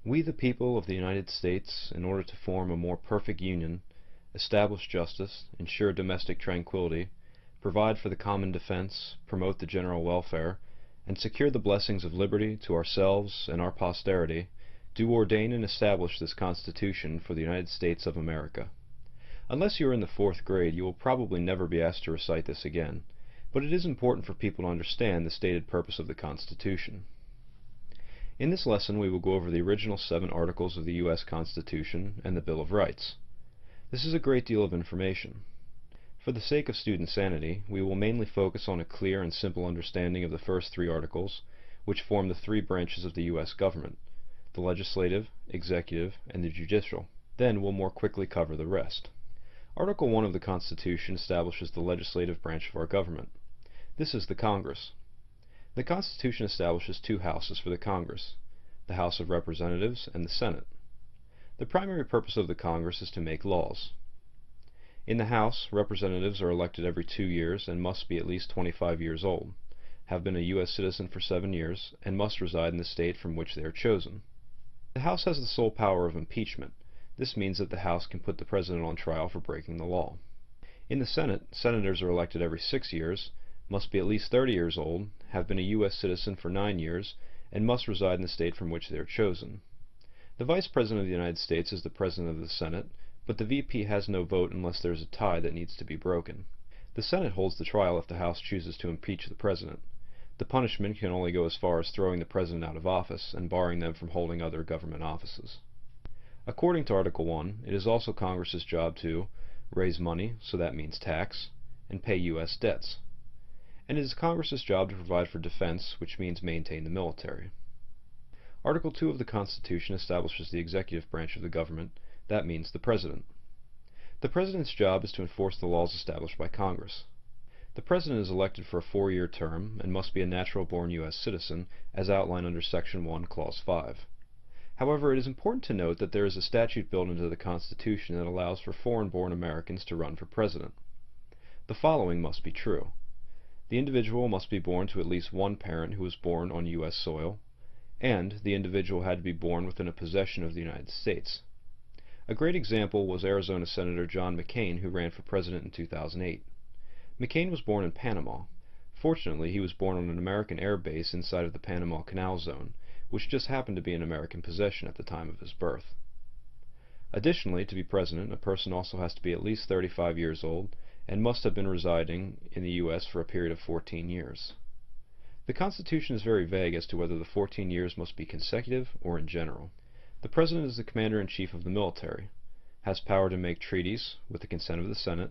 We the people of the United States, in order to form a more perfect union, establish justice, ensure domestic tranquility, provide for the common defense, promote the general welfare, and secure the blessings of liberty to ourselves and our posterity, do ordain and establish this Constitution for the United States of America. Unless you are in the 4th grade, you will probably never be asked to recite this again, but it is important for people to understand the stated purpose of the Constitution. In this lesson we will go over the original 7 articles of the U.S. Constitution and the Bill of Rights. This is a great deal of information. For the sake of student sanity, we will mainly focus on a clear and simple understanding of the first 3 articles, which form the 3 branches of the U.S. government: the legislative, executive, and the judicial. Then we'll more quickly cover the rest. Article 1 of the Constitution establishes the legislative branch of our government. This is the Congress. The Constitution establishes 2 houses for the Congress, the House of Representatives and the Senate. The primary purpose of the Congress is to make laws. In the House, representatives are elected every 2 years and must be at least 25 years old, have been a U.S. citizen for 7 years, and must reside in the state from which they are chosen. The House has the sole power of impeachment. This means that the House can put the President on trial for breaking the law. In the Senate, senators are elected every 6 years, must be at least 30 years old, have been a U.S. citizen for 9 years, and must reside in the state from which they are chosen. The Vice President of the United States is the President of the Senate, but the VP has no vote unless there is a tie that needs to be broken. The Senate holds the trial if the House chooses to impeach the President. The punishment can only go as far as throwing the President out of office and barring them from holding other government offices. According to Article 1, it is also Congress's job to raise money, so that means tax, and pay U.S. debts. And it is Congress's job to provide for defense, which means maintain the military. Article 2 of the Constitution establishes the executive branch of the government. That means the President. The President's job is to enforce the laws established by Congress. The President is elected for a 4-year term and must be a natural-born U.S. citizen, as outlined under Section 1, Clause 5. However, it is important to note that there is a statute built into the Constitution that allows for foreign-born Americans to run for President. The following must be true. The individual must be born to at least one parent who was born on U.S. soil, and the individual had to be born within a possession of the United States. A great example was Arizona Senator John McCain, who ran for president in 2008. McCain was born in Panama. Fortunately, he was born on an American air base inside of the Panama Canal Zone, which just happened to be in American possession at the time of his birth. Additionally, to be president, a person also has to be at least 35 years old and must have been residing in the U.S. for a period of 14 years. The Constitution is very vague as to whether the 14 years must be consecutive or in general. The President is the Commander-in-Chief of the military, has power to make treaties with the consent of the Senate,